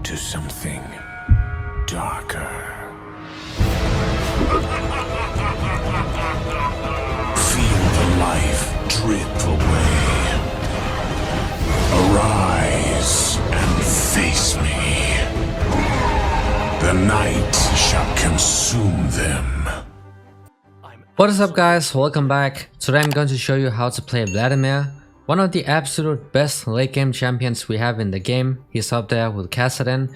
into something darker. Feel the life drip away. Arise and face me. The night shall consume them. What is up, guys? Welcome back. Today I'm going to show you how to play Vladimir, one of the absolute best late game champions we have in the game. He's up there with Kassadin.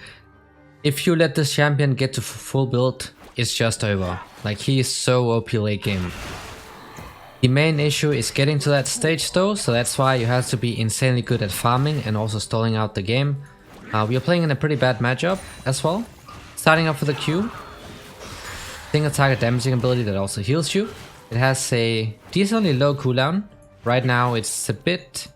If you let this champion get to full build, it's just over. Like, he is so OP late game. The main issue is getting to that stage though, so that's why you have to be insanely good at farming and also stalling out the game. We are playing in a pretty bad matchup as well. Starting off with a Q. Single target damaging ability that also heals you. It has a decently low cooldown. Right now it's a bit,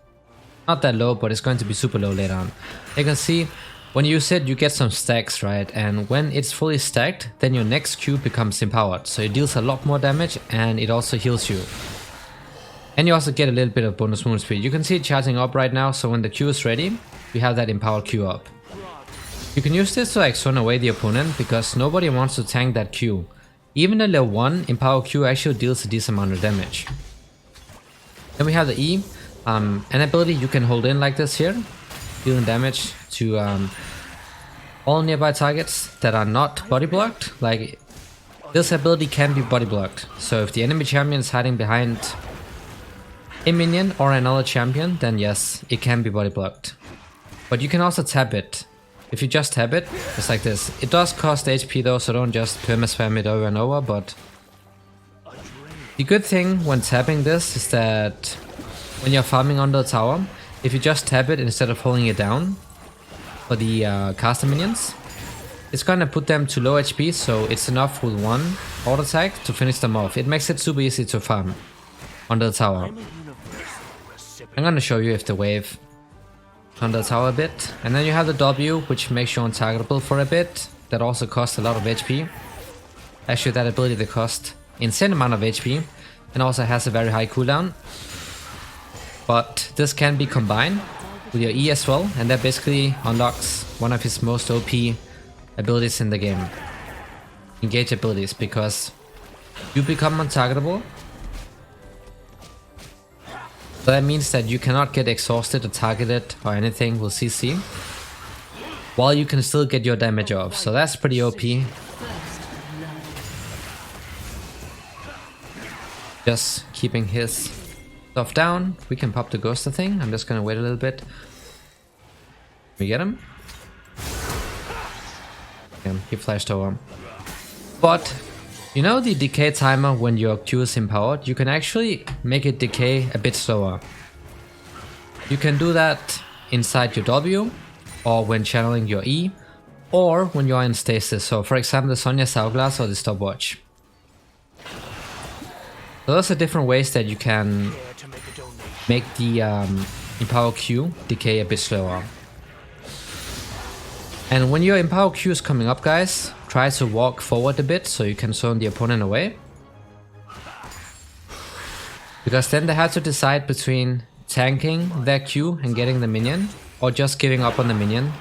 not that low, but it's going to be super low later on. You can see when you use it, you get some stacks, right? And when it's fully stacked, then your next Q becomes empowered. So it deals a lot more damage and it also heals you. And you also get a little bit of bonus movement speed. You can see it charging up right now, so when the Q is ready, we have that empowered Q up. You can use this to like stun away the opponent, because nobody wants to tank that Q. Even the level 1 empowered Q actually deals a decent amount of damage. Then we have the E, an ability you can hold in like this here, dealing damage to all nearby targets that are not body blocked. Like, this ability can be body blocked, so if the enemy champion is hiding behind a minion or another champion, then yes, it can be body blocked. But you can also tap it. If you just tap it, it's like this. It does cost HP though, so don't just perma-spam it over and over, but the good thing when tapping this is that when you're farming under the tower, if you just tap it instead of holding it down for the caster minions, it's gonna put them to low HP, so it's enough with one auto attack to finish them off. It makes it super easy to farm under the tower. I'm gonna show you if the wave under the tower a bit. And then you have the W, which makes you untargetable for a bit. That also costs a lot of HP. Actually, that ability that costs insane amount of HP and also has a very high cooldown. But this can be combined with your E as well, and that basically unlocks one of his most OP abilities in the game. Engage abilities, because you become untargetable. So that means that you cannot get exhausted or targeted or anything with CC, while you can still get your damage off. So that's pretty OP. Just keeping his stuff down. We can pop the ghoster thing. I'm just gonna wait a little bit. We get him. Yeah, he flashed over. But you know the decay timer when your Q is empowered? You can actually make it decay a bit slower. You can do that inside your W, or when channeling your E, or when you're in stasis. So for example, the Sonya Hourglass or the stopwatch. So those are different ways that you can make the empowered Q decay a bit slower. And when your empowered Q is coming up, guys, try to walk forward a bit so you can zone the opponent away. Because then they have to decide between tanking their Q and getting the minion, or just giving up on the minion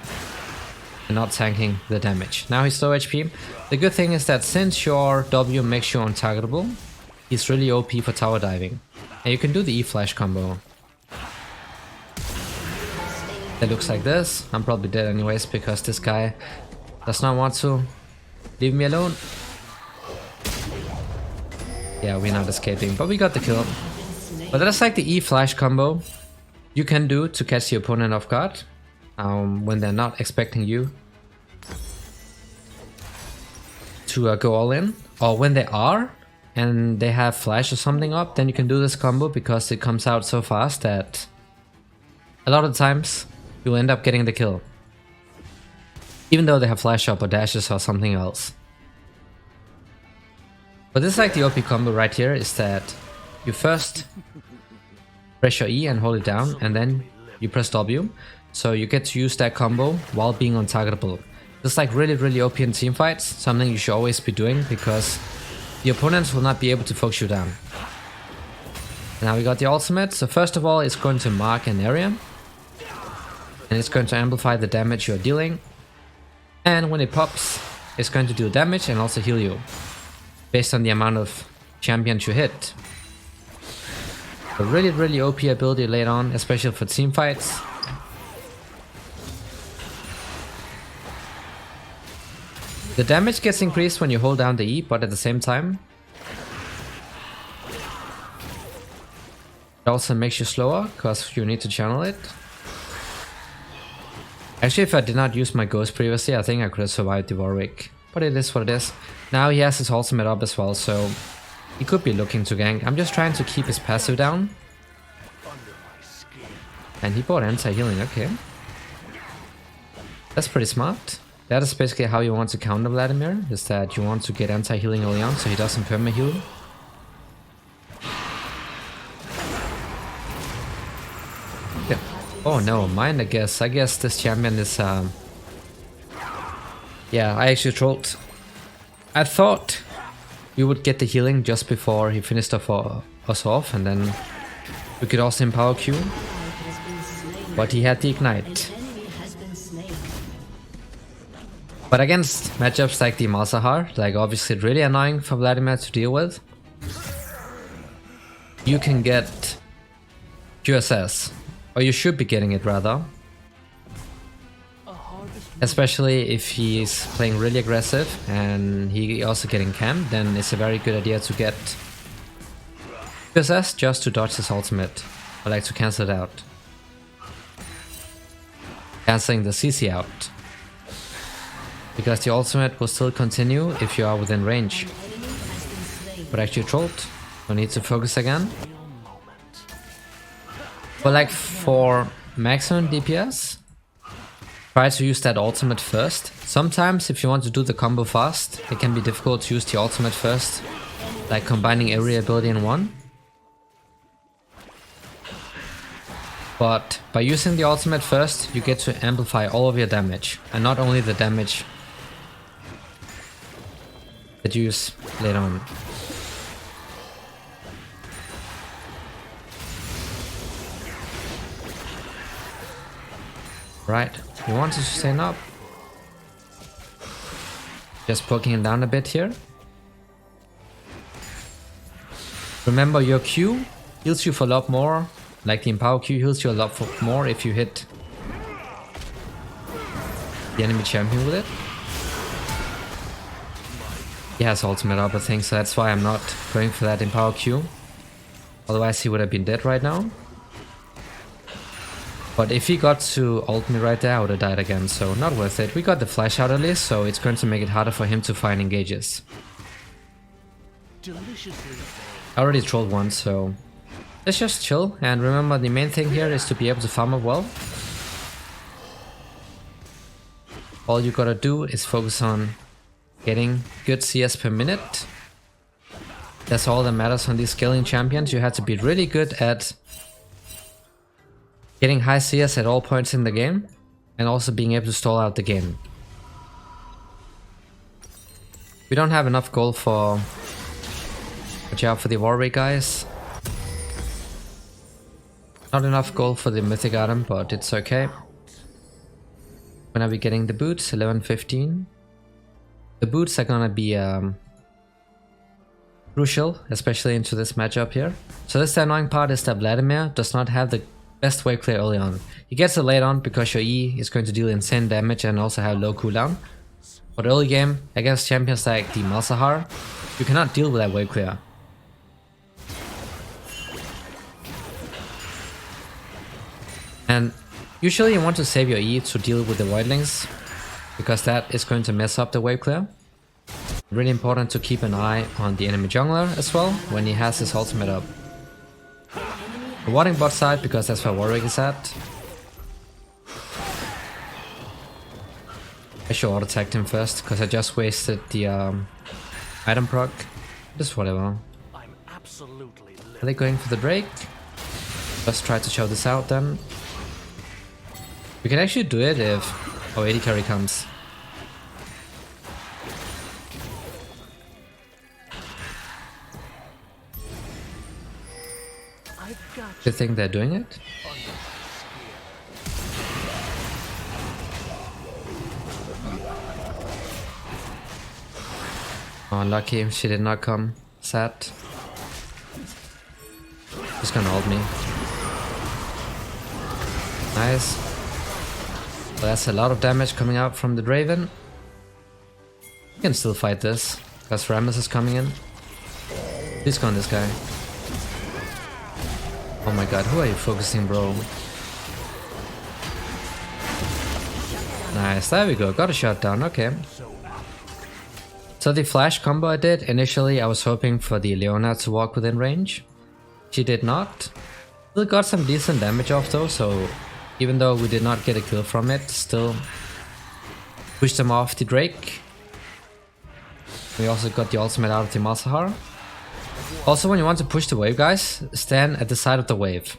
and not tanking the damage. Now he's low HP. The good thing is that since your W makes you untargetable, he's really OP for tower diving. And you can do the E flash combo. It looks like this. I'm probably dead anyways, because this guy does not want to leave me alone. Yeah, we're not escaping, but we got the kill. But that's like the E flash combo you can do to catch the opponent off guard when they're not expecting you to go all in. Or when they are and they have flash or something up, then you can do this combo, because it comes out so fast that a lot of times you'll end up getting the kill, even though they have flash up or dashes or something else. But this is like the OP combo right here, is that you first press your E and hold it down, and then you press W, so you get to use that combo while being untargetable. This is like really OP in team fights, something you should always be doing, because the opponents will not be able to focus you down. Now we got the ultimate, so first of all it's going to mark an area, and it's going to amplify the damage you're dealing. And when it pops, it's going to do damage and also heal you, based on the amount of champions you hit. A really OP ability later on, especially for team fights. The damage gets increased when you hold down the E, but at the same time, it also makes you slower, because you need to channel it. Actually, if I did not use my ghost previously, I think I could have survived the Warwick. But it is what it is. Now he has his ultimate up as well, so he could be looking to gank. I'm just trying to keep his passive down. And he bought anti-healing, okay. That's pretty smart. That is basically how you want to counter Vladimir, is that you want to get anti-healing early on so he doesn't perma-heal. Yeah. Oh no, mine I guess. I guess this champion is... Yeah, I actually trolled. I thought we would get the healing just before he finished us off, and then we could also empower Q. But he had the ignite. But against matchups like the Malzahar, like obviously really annoying for Vladimir to deal with, you can get QSS, or you should be getting it rather. Especially if he's playing really aggressive and he also getting camped, then it's a very good idea to get QSS just to dodge his ultimate, or like to cancel it out. Cancelling the CC out. Because the ultimate will still continue if you are within range. But actually trolled. No need to focus again. But like for maximum DPS, try to use that ultimate first. Sometimes if you want to do the combo fast, it can be difficult to use the ultimate first. Like combining every ability in one. But by using the ultimate first, you get to amplify all of your damage. And not only the damage that you use later on. Right, you want to sustain up. Just poking him down a bit here. Remember, your Q heals you for a lot more. Like the Empower Q heals you a lot more if you hit the enemy champion with it. He has ultimate up, I think, so that's why I'm not going for that Empower Q. Otherwise he would have been dead right now. But if he got to ult me right there, I would have died again, so not worth it. We got the flash out at least, so it's going to make it harder for him to find engages. I already trolled once, so let's just chill. And remember, the main thing here is to be able to farm up well. All you gotta do is focus on getting good CS per minute. That's all that matters on these scaling champions. You have to be really good at getting high CS at all points in the game, and also being able to stall out the game. We don't have enough gold for... Watch out for the Warwick guys. Not enough gold for the mythic item, but it's okay. When are we getting the boots? 11:15. The boots are gonna be crucial, especially into this matchup here. So this the annoying part is that Vladimir does not have the best wave clear early on. He gets it late on because your E is going to deal insane damage and also have low cooldown. But early game, against champions like the Malzahar, you cannot deal with that wave clear. And usually you want to save your E to deal with the voidlings, because that is going to mess up the wave clear. Really important to keep an eye on the enemy jungler as well when he has his ultimate up. Warding bot side because that's where Warwick is at. I should auto attack him first because I just wasted the item proc. Just whatever. Are they going for the break? Let's try to show this out then. We can actually do it if our AD carry comes. Do you think they're doing it? Oh, unlucky, she did not come. Sad. She's gonna ult me. Nice. Well, that's a lot of damage coming out from the Draven. We can still fight this, because Rammus is coming in. Please go on this guy. Oh my god, who are you focusing, bro? Nice, there we go, got a shot down, okay. So the flash combo I did, initially I was hoping for the Leona to walk within range. She did not. Still got some decent damage off though, so even though we did not get a kill from it, still pushed them off the Drake. We also got the ultimate out of the Malzahar. Also, when you want to push the wave, guys, stand at the side of the wave.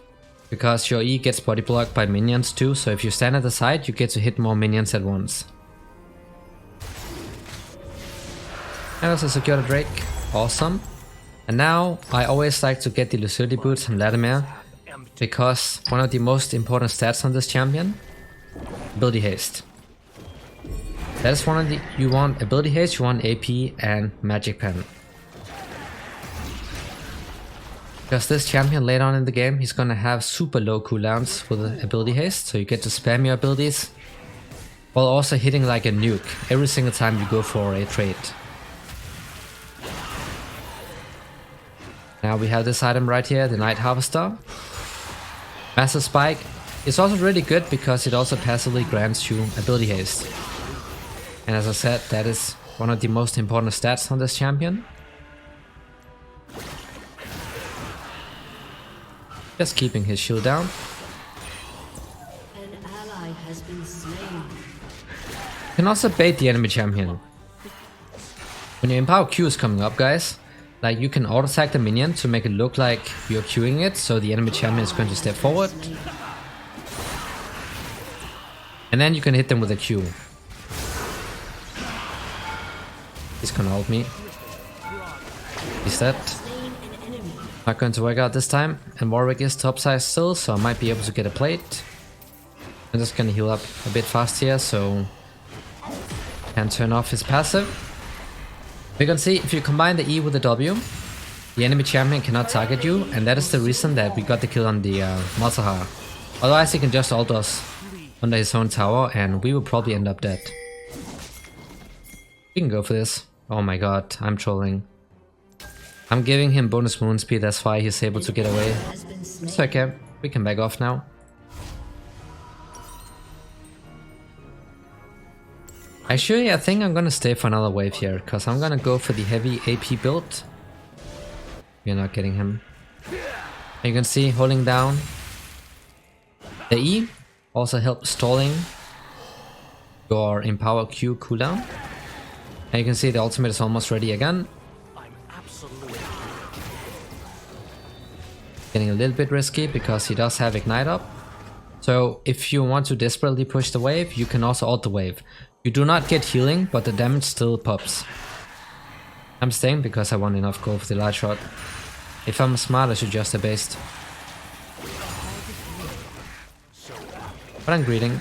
Because your E gets body blocked by minions too, so if you stand at the side, you get to hit more minions at once. And also secure the Drake. Awesome. And now, I always like to get the Lucidity boots from Vladimir. Because one of the most important stats on this champion, ability haste. That is one of the, you want ability haste, you want AP and magic pen. Because this champion later on in the game, he's gonna have super low cooldowns with ability haste, so you get to spam your abilities while also hitting like a nuke every single time you go for a trade. Now we have this item right here, the Night Harvester. Massive Spike is also really good because it also passively grants you ability haste. And as I said, that is one of the most important stats on this champion. Just keeping his shield down. An ally has been slain. You can also bait the enemy champion. When your Empower Q is coming up, guys, like you can auto attack the minion to make it look like you're queuing it, so the enemy champion is going to step forward. And then you can hit them with a Q. He's gonna ult me. He's dead. Not going to work out this time, and Warwick is topside still, so I might be able to get a plate. I'm just gonna heal up a bit fast here, so can turn off his passive. We can see if you combine the E with the W, the enemy champion cannot target you, and that is the reason that we got the kill on the Malzahar. Otherwise he can just ult us under his own tower, and we will probably end up dead. We can go for this. Oh my god, I'm trolling. I'm giving him bonus moon speed, that's why he's able to get away. It's okay, we can back off now. Actually, I think I'm gonna stay for another wave here, because I'm gonna go for the heavy AP build. We're not getting him. You can see, holding down the E also helps stalling your Empower Q cooldown. And you can see the ultimate is almost ready again. Getting a little bit risky because he does have Ignite up. So if you want to desperately push the wave, you can also ult the wave. You do not get healing, but the damage still pops. I'm staying because I want enough gold for the light shot. If I'm smart, I should just have based. But I'm greeting.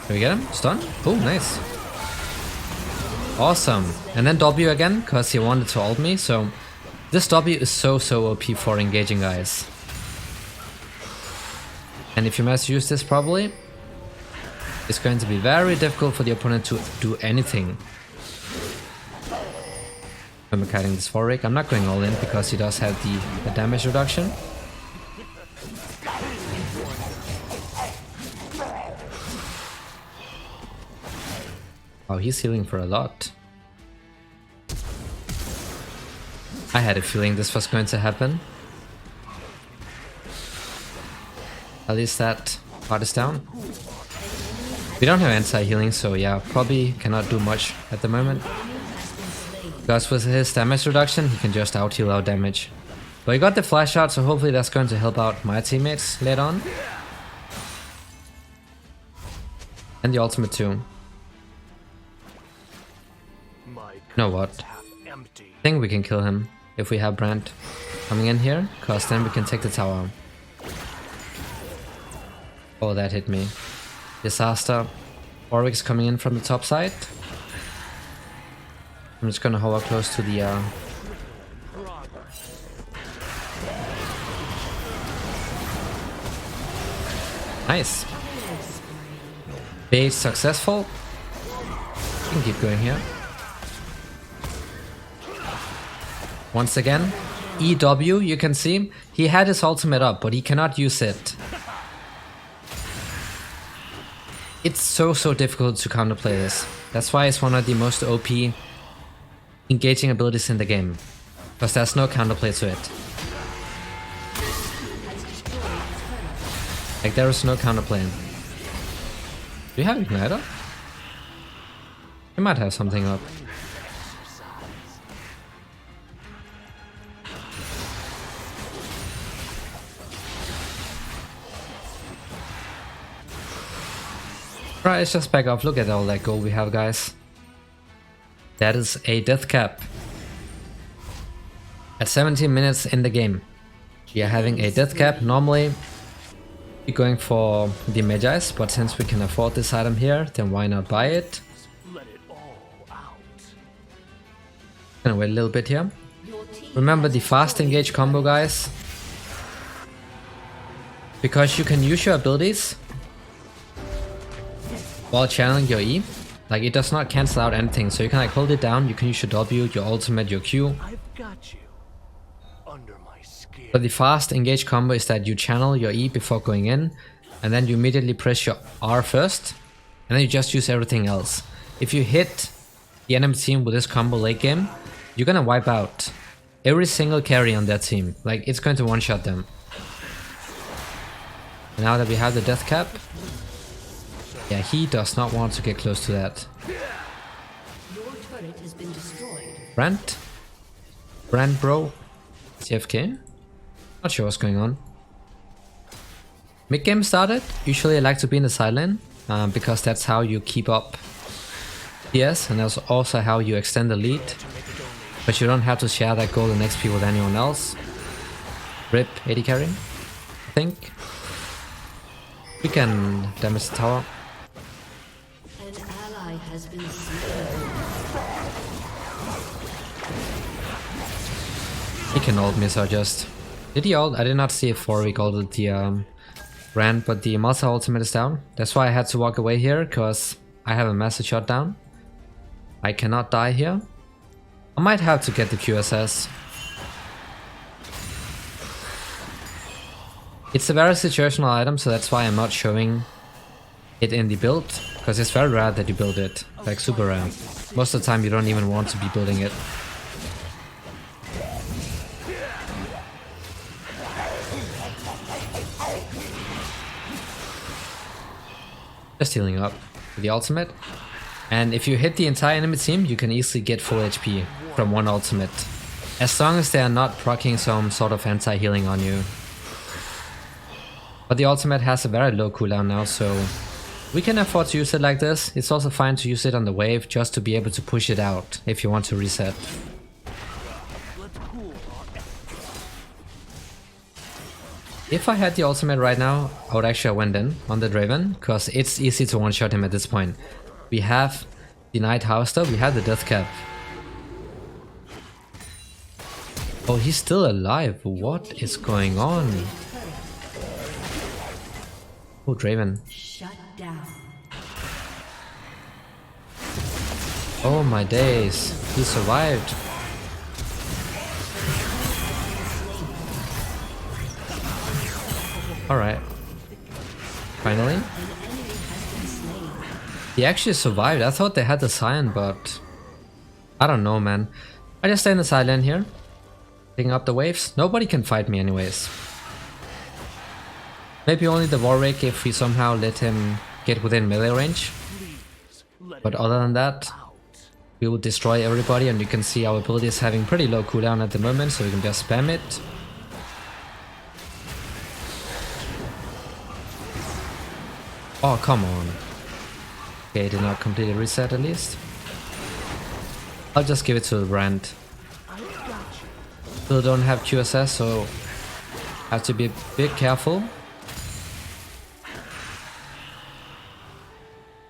Can we get him? Stun? Oh, nice. Awesome. And then W again, because he wanted to ult me, so this W is so OP for engaging guys. And if you must use this properly, it's going to be very difficult for the opponent to do anything. I'm kiting this Warwick. I'm not going all in because he does have the damage reduction. Oh, he's healing for a lot. I had a feeling this was going to happen. At least that part is down. We don't have anti-healing, so yeah, probably cannot do much at the moment. Because with his damage reduction, he can just out-heal our damage. But he got the flash out, so hopefully that's going to help out my teammates later on. And the ultimate too. You know what? I think we can kill him if we have Brand. coming in here, cause then we can take the tower. Oh, that hit me. Disaster. Warwick's coming in from the top side. I'm just gonna hover close to the Nice. Bait successful. We can keep going here. Once again, EW, you can see, he had his ultimate up, but he cannot use it. It's so difficult to counterplay this. That's why it's one of the most OP engaging abilities in the game. Because there's no counterplay to it. Like, there is no counterplay. Do you have Igniter? You might have something up. Right, let's just back off. Look at all that gold we have, guys. That is a death cap. At 17 minutes in the game, we are having a death cap. Normally, we're going for the Magi's, but since we can afford this item here, then why not buy it? Gonna wait a little bit here. Remember the fast engage combo, guys. Because you can use your abilities while channeling your E. Like, it does not cancel out anything, so you can like hold it down, you can use your W, your ultimate, your Q. I've got you under my skin. But the fast engage combo is that you channel your E before going in, and then you immediately press your R first, and then you just use everything else. If you hit the enemy team with this combo late game, you're gonna wipe out every single carry on that team. Like, it's going to one-shot them. And now that we have the death cap, yeah, he does not want to get close to that. Your turret has been destroyed. Brand bro. TFK? Not sure what's going on. Mid game started. Usually I like to be in the side lane, because that's how you keep up PS, and that's also how you extend the lead. But you don't have to share that golden XP with anyone else. RIP 80 carry, I think. We can damage the tower. An ally has been slain. He can ult me, so just... Did he ult? I did not see if 4-week ulted the Rand, but the Malta ultimate is down. That's why I had to walk away here, because I have a massive shot down. I cannot die here. I might have to get the QSS. It's a very situational item, so that's why I'm not showing it in the build, because it's very rare that you build it, like super rare. Most of the time you don't even want to be building it. Just healing up with the ultimate. And if you hit the entire enemy team, you can easily get full HP from one ultimate. As long as they are not proccing some sort of anti-healing on you. But the ultimate has a very low cooldown now, so we can afford to use it like this. It's also fine to use it on the wave just to be able to push it out if you want to reset. If I had the ultimate right now, I would actually have went in on the Draven, because it's easy to one-shot him at this point. We have the Night Houster, we have the Death Cap. Oh, he's still alive. What is going on? Oh, Draven. Shut down. Oh my days. He survived. Alright. Finally. He actually survived. I thought they had the Scion, but I don't know, man. I just stay in the side lane here, picking up the waves. Nobody can fight me anyways. Maybe only the Warwick if we somehow let him get within melee range. But other than that, we will destroy everybody, and you can see our ability is having pretty low cooldown at the moment, so we can just spam it. Oh, come on. Okay, did not completely reset at least. I'll just give it to Rand. Still don't have QSS, so have to be a bit careful.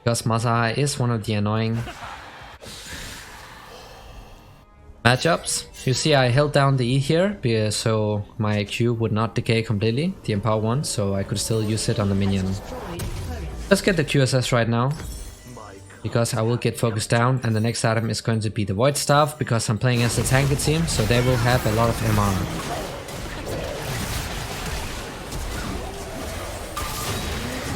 Because Masaha is one of the annoying matchups. You see I held down the E here so my Q would not decay completely, the Empower one, so I could still use it on the minion. Let's get the QSS right now, because I will get focused down, and the next item is going to be the Void Staff, because I'm playing against a tanky team, so they will have a lot of MR.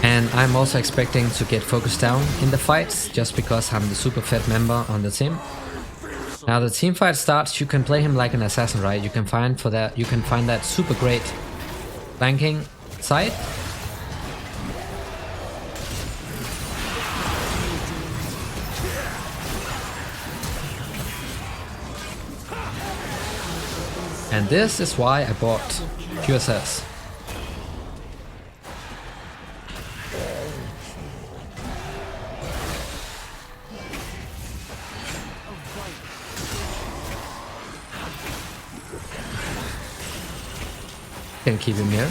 And I'm also expecting to get focused down in the fights, just because I'm the super fed member on the team. Now the team fight starts, you can play him like an assassin, right? You can find that super great flanking side. And this is why I bought QSS. Can keep him here.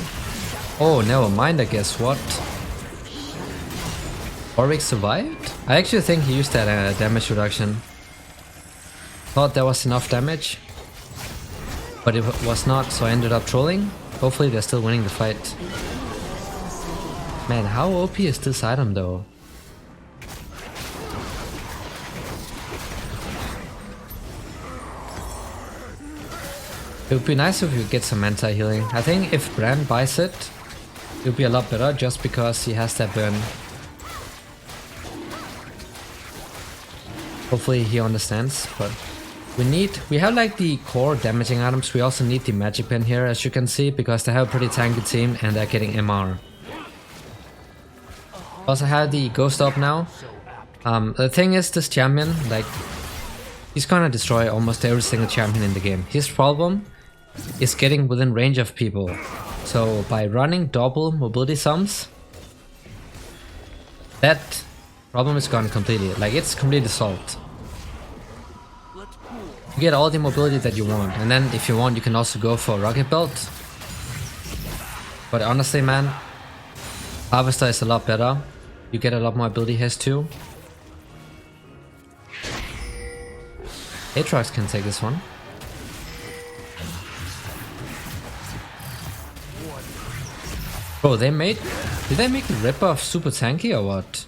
Oh, never mind, I guess. What? Warwick survived? I actually think he used that damage reduction. Thought there was enough damage, but it was not, so I ended up trolling. Hopefully they're still winning the fight. Man, how OP is this item though? It would be nice if you get some anti-healing. I think if Brand buys it, it would be a lot better just because he has that burn. Hopefully he understands, but we have like the core damaging items. We also need the magic pen here, as you can see, because they have a pretty tanky team and they're getting MR. Also have the ghost up now. The thing is, this champion, like, he's gonna destroy almost every single champion in the game. His problem is getting within range of people. So by running double mobility sums, that problem is gone completely. Like, it's completely solved. You get all the mobility that you want, and then if you want, you can also go for rocket belt. But honestly, man, Harvester is a lot better. You get a lot more ability hits too. Aatrox can take this one. Bro, did they make the ripoff super tanky or what?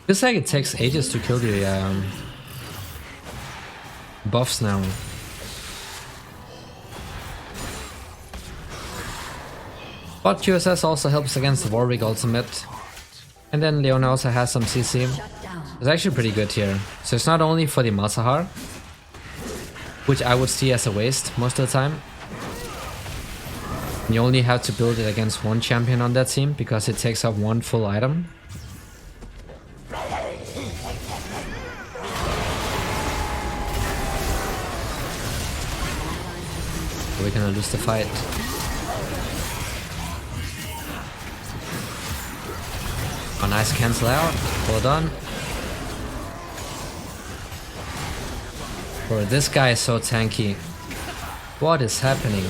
Feels like it takes ages to kill the buffs now. But QSS also helps against the Warwick ultimate. And then Leona also has some CC. It's actually pretty good here. So it's not only for the Malzahar, which I would see as a waste most of the time. You only have to build it against one champion on that team because it takes up one full item. We're gonna lose the fight. Oh, nice cancel out. Well done. Bro, this guy is so tanky. What is happening?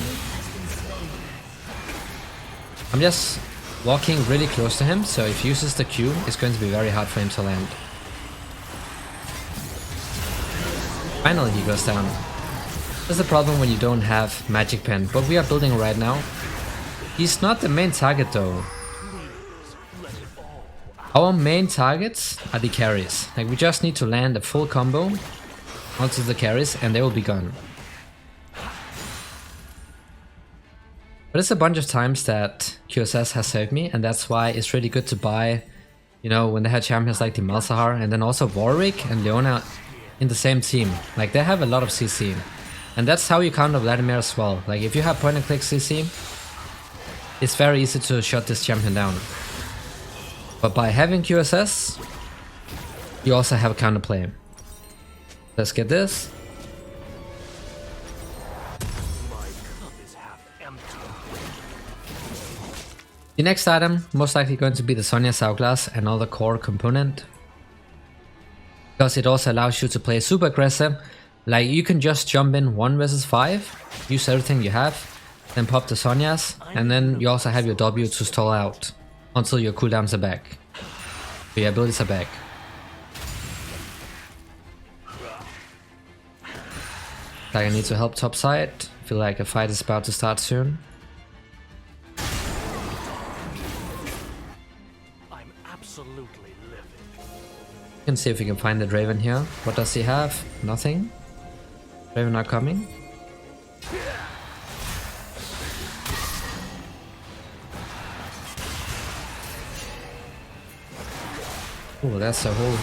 I'm just walking really close to him, so if he uses the Q, it's going to be very hard for him to land. Finally he goes down. That's the problem when you don't have Magic Pen, but we are building right now. He's not the main target though. Our main targets are the carries. Like, we just need to land a full combo onto the carries and they will be gone. But it's a bunch of times that QSS has saved me, and that's why it's really good to buy, you know, when they have champions like the Malzahar and then also Warwick and Leona in the same team. Like, they have a lot of CC. And that's how you counter Vladimir as well. Like, if you have point and click CC, it's very easy to shut this champion down. But by having QSS, you also have a counterplay. Let's get this. The next item, most likely going to be the Sonya's Hourglass, another core component. Because it also allows you to play super aggressive Like, you can just jump in 1 versus 5, use everything you have, then pop the Sonias, and then you also have your W to stall out until your cooldowns are back. Your abilities are back. Like, I need to help top side. Feel like a fight is about to start soon. I'm absolutely livid. We can see if we can find the Draven here. What does he have? Nothing. Draven not coming. Oh, that's a whole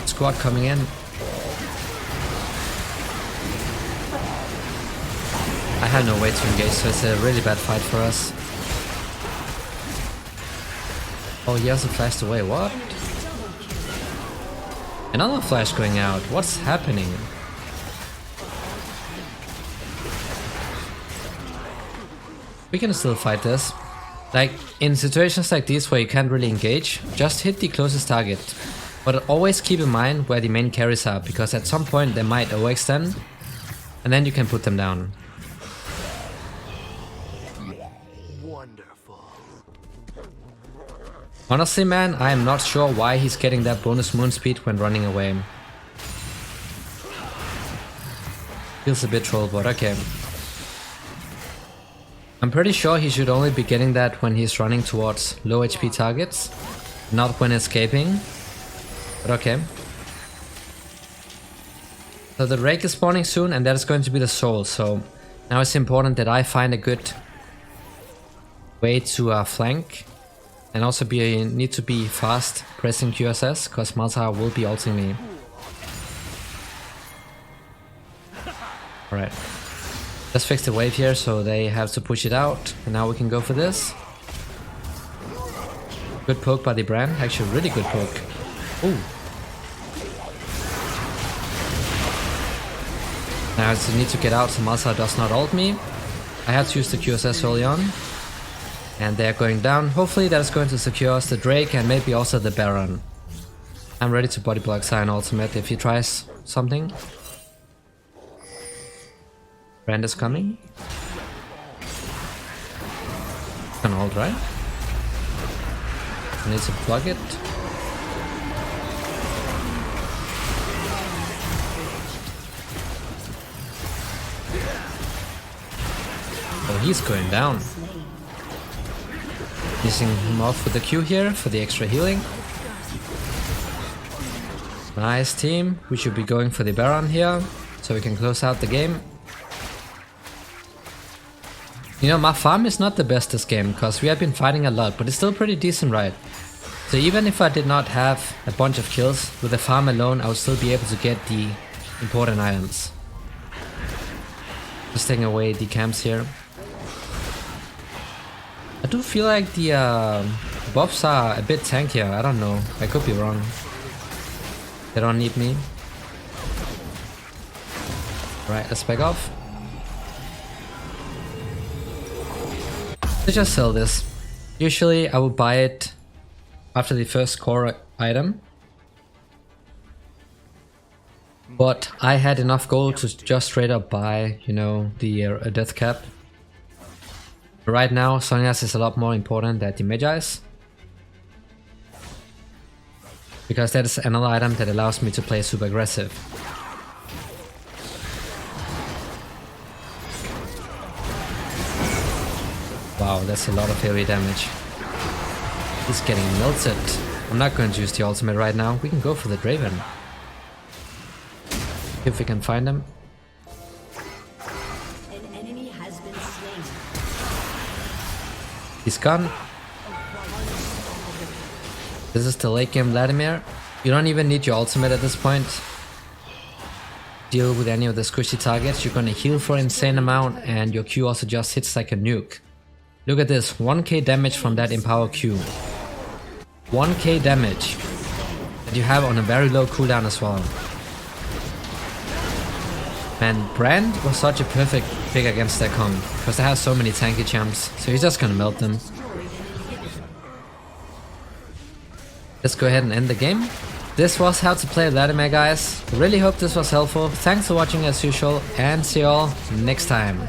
squad coming in. I have no way to engage, so it's a really bad fight for us. Oh, he also flashed away. What? Another flash going out. What's happening? We can still fight this. Like, in situations like these where you can't really engage, just hit the closest target. But always keep in mind where the main carries are, because at some point they might overextend, and then you can put them down. Wonderful. Honestly, man, I am not sure why he's getting that bonus moon speed when running away. Feels a bit troll, but okay. I'm pretty sure he should only be getting that when he's running towards low HP targets, not when escaping. But okay. So the Rake is spawning soon, and that is going to be the soul, so now it's important that I find a good way to flank. And also need to be fast pressing QSS, because Malta will be ulting me. Alright. Let's fix the wave here, so they have to push it out. And now we can go for this. Good poke by the brand. Actually, really good poke. Ooh. Now I need to get out so Malta does not ult me. I have to use the QSS early on. And they're going down. Hopefully that is going to secure us the Drake and maybe also the Baron. I'm ready to body block Sion ultimate if he tries something. Brand is coming. Can hold, right? I need to plug it. Oh, he's going down. Using him off with the Q here for the extra healing. Nice team. We should be going for the Baron here, so we can close out the game. You know, my farm is not the best this game, because we have been fighting a lot, but it's still pretty decent, right? So even if I did not have a bunch of kills, with the farm alone I would still be able to get the important items. Just taking away the camps here. I do feel like the buffs are a bit tankier, I don't know, I could be wrong. They don't need me. Right, let's back off. Let's just sell this. Usually I would buy it after the first core item. But I had enough gold to just straight up buy, you know, the death cap. Right now, Sonya's is a lot more important than the Magi's. Because that is another item that allows me to play super aggressive. Wow, that's a lot of heavy damage. He's getting melted. I'm not going to use the ultimate right now. We can go for the Draven. If we can find him. An enemy has been slain. He's gone. This is the late game Vladimir. You don't even need your ultimate at this point. Deal with any of the squishy targets. You're gonna heal for an insane amount, and your Q also just hits like a nuke. Look at this, 1k damage from that Empower Q. 1k damage that you have on a very low cooldown as well. Man, Brand was such a perfect pick against their comp, because they have so many tanky champs, so he's just gonna melt them. Let's go ahead and end the game. this was how to play Vladimir, guys. Really hope this was helpful. Thanks for watching as usual, and see you all next time.